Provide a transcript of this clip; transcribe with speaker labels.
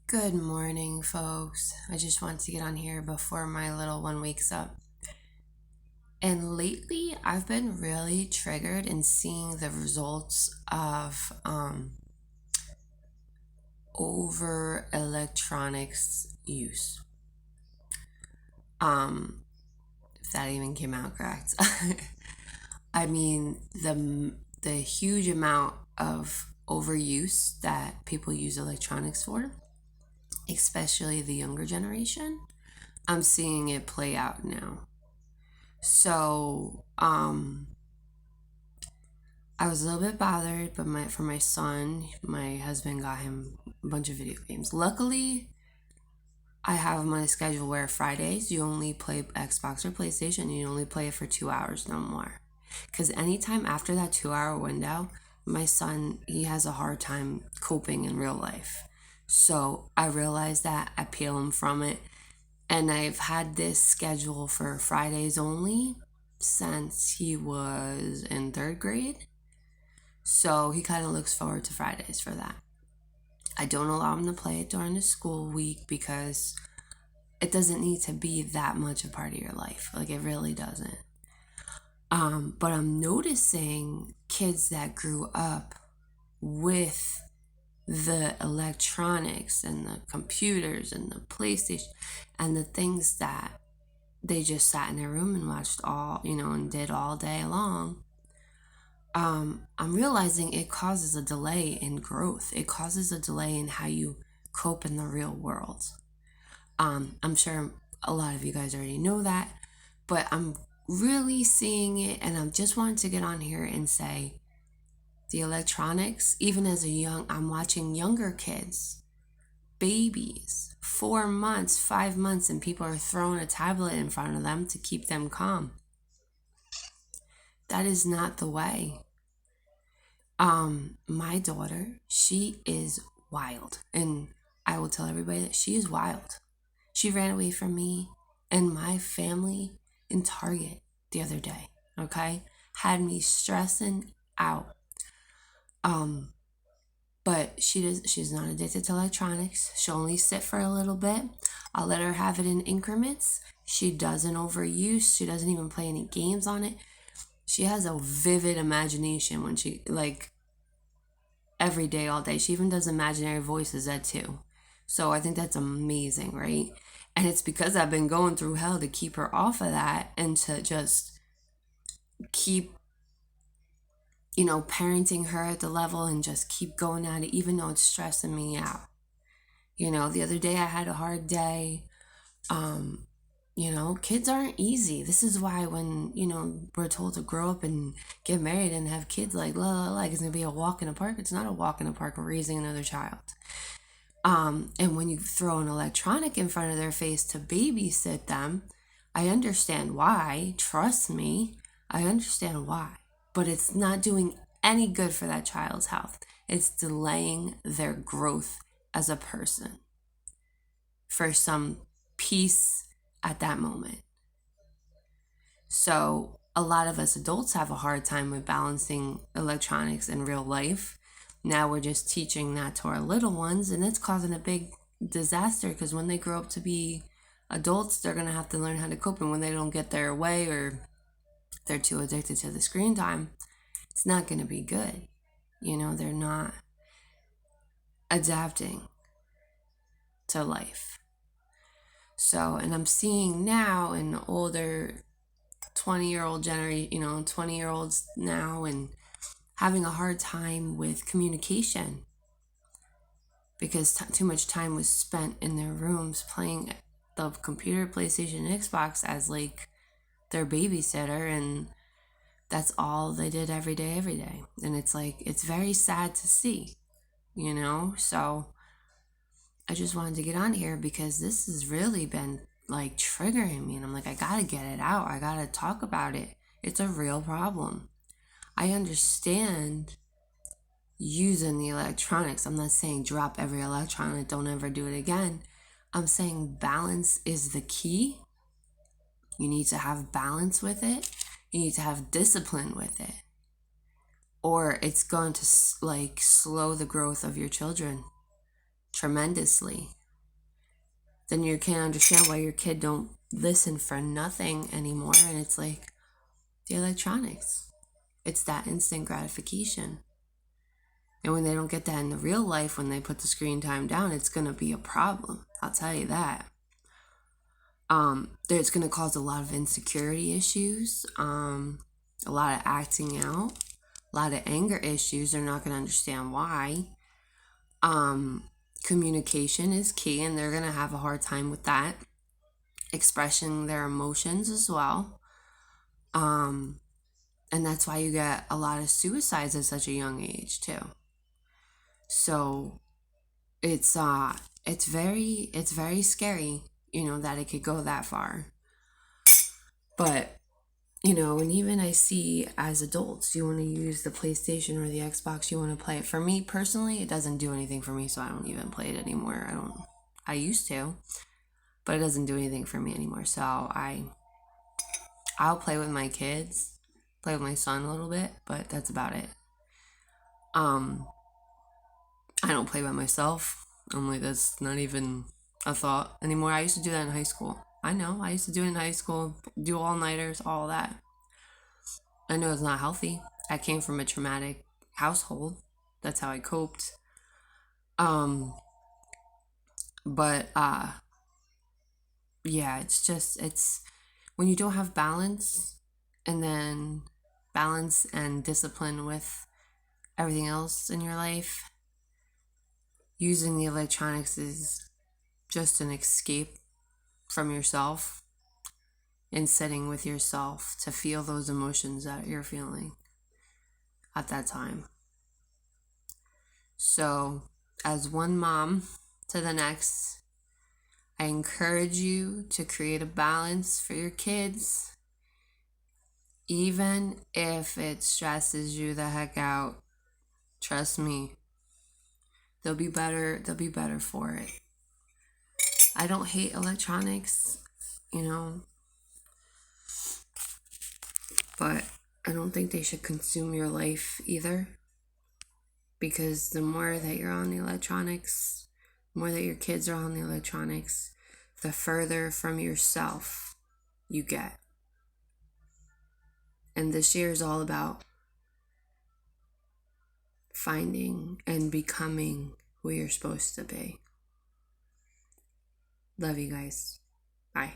Speaker 1: Good morning, folks. I just want to get on here before my little one wakes up. And lately, I've been really triggered in seeing the results of over electronics use. If that even came out correct. I mean, the huge amount of overuse that people use electronics for, especially the younger generation. I'm seeing it play out now. So, I was a little bit bothered, but for my son, my husband got him a bunch of video games. Luckily, I have my schedule where Fridays you only play Xbox or PlayStation, you only play it for 2 hours, no more. Because anytime after that 2 hour window, my son, he has a hard time coping in real life. So I realized that, I peel him from it, and I've had this schedule for Fridays only since he was in third grade. So he kind of looks forward to Fridays for that. I don't allow him to play it during the school week because it doesn't need to be that much a part of your life. Like, it really doesn't. But I'm noticing kids that grew up with the electronics and the computers and the PlayStation and the things that they just sat in their room and watched and did all day long. I'm realizing it causes a delay in growth. It causes a delay in how you cope in the real world. I'm sure a lot of you guys already know that, but I'm really seeing it, and I just wanted to get on here and say the electronics, even as I'm watching younger kids, babies, 4 months, 5 months, and people are throwing a tablet in front of them to keep them calm. That is not the way. My daughter, she is wild, and I will tell everybody that she is wild. She ran away from me and my family in Target the other day, okay? Had me stressing out. But she's not addicted to electronics. She'll only sit for a little bit. I'll let her have it in increments. She doesn't overuse. She doesn't even play any games on it. She has a vivid imagination when she, like, every day, all day. She even does imaginary voices at 2. So I think that's amazing, right? And it's because I've been going through hell to keep her off of that and to just keep, parenting her at the level and just keep going at it, even though it's stressing me out. The other day I had a hard day. Kids aren't easy. This is why when, we're told to grow up and get married and have kids, like it's gonna be a walk in the park. It's not a walk in the park raising another child. And when you throw an electronic in front of their face to babysit them, I understand why. Trust me, I understand why. But it's not doing any good for that child's health. It's delaying their growth as a person for some peace at that moment. So a lot of us adults have a hard time with balancing electronics in real life. Now we're just teaching that to our little ones, and it's causing a big disaster because when they grow up to be adults, they're going to have to learn how to cope. And when they don't get their way or they're too addicted to the screen time, it's not going to be good. They're not adapting to life. So, and I'm seeing now in the older 20-year-old generation, 20-year-olds now, and having a hard time with communication because too much time was spent in their rooms playing the computer, PlayStation, and Xbox as like their babysitter, and that's all they did every day. And it's like, it's very sad to see, So I just wanted to get on here because this has really been like triggering me, and I'm like, I gotta get it out. I gotta talk about it. It's a real problem. I understand using the electronics. I'm not saying drop every electronic, don't ever do it again. I'm saying balance is the key. You need to have balance with it. You need to have discipline with it. Or it's going to like slow the growth of your children tremendously. then you can't understand why your kid don't listen for nothing anymore. And it's like the electronics. It's that instant gratification. And when they don't get that in the real life, when they put the screen time down, it's going to be a problem. I'll tell you that. It's going to cause a lot of insecurity issues, a lot of acting out, a lot of anger issues. They're not going to understand why. Communication is key, and they're going to have a hard time with that. Expressing their emotions as well. And that's why you get a lot of suicides at such a young age too. So it's very scary, that it could go that far. But and even I see as adults, you want to use the PlayStation or the Xbox, you want to play it. For me personally, it doesn't do anything for me, so I don't even play it anymore. I used to, but it doesn't do anything for me anymore. So I'll play with my kids, play with my son a little bit, but that's about it. I don't play by myself. I'm like, that's not even a thought anymore. I used to do that in high school. I know, I used to do it in high school, do all-nighters, all that. I know it's not healthy. I came from a traumatic household. That's how I coped. But yeah, it's when you don't have balance, and then balance and discipline with everything else in your life, using the electronics is just an escape from yourself and sitting with yourself to feel those emotions that you're feeling at that time. So, as one mom to the next, I encourage you to create a balance for your kids, even if it stresses you the heck out. Trust me, they'll be better for it. I don't hate electronics, but I don't think they should consume your life either. Because the more that you're on the electronics, the more that your kids are on the electronics, the further from yourself you get. And this year is all about finding and becoming who you're supposed to be. Love you guys. Bye.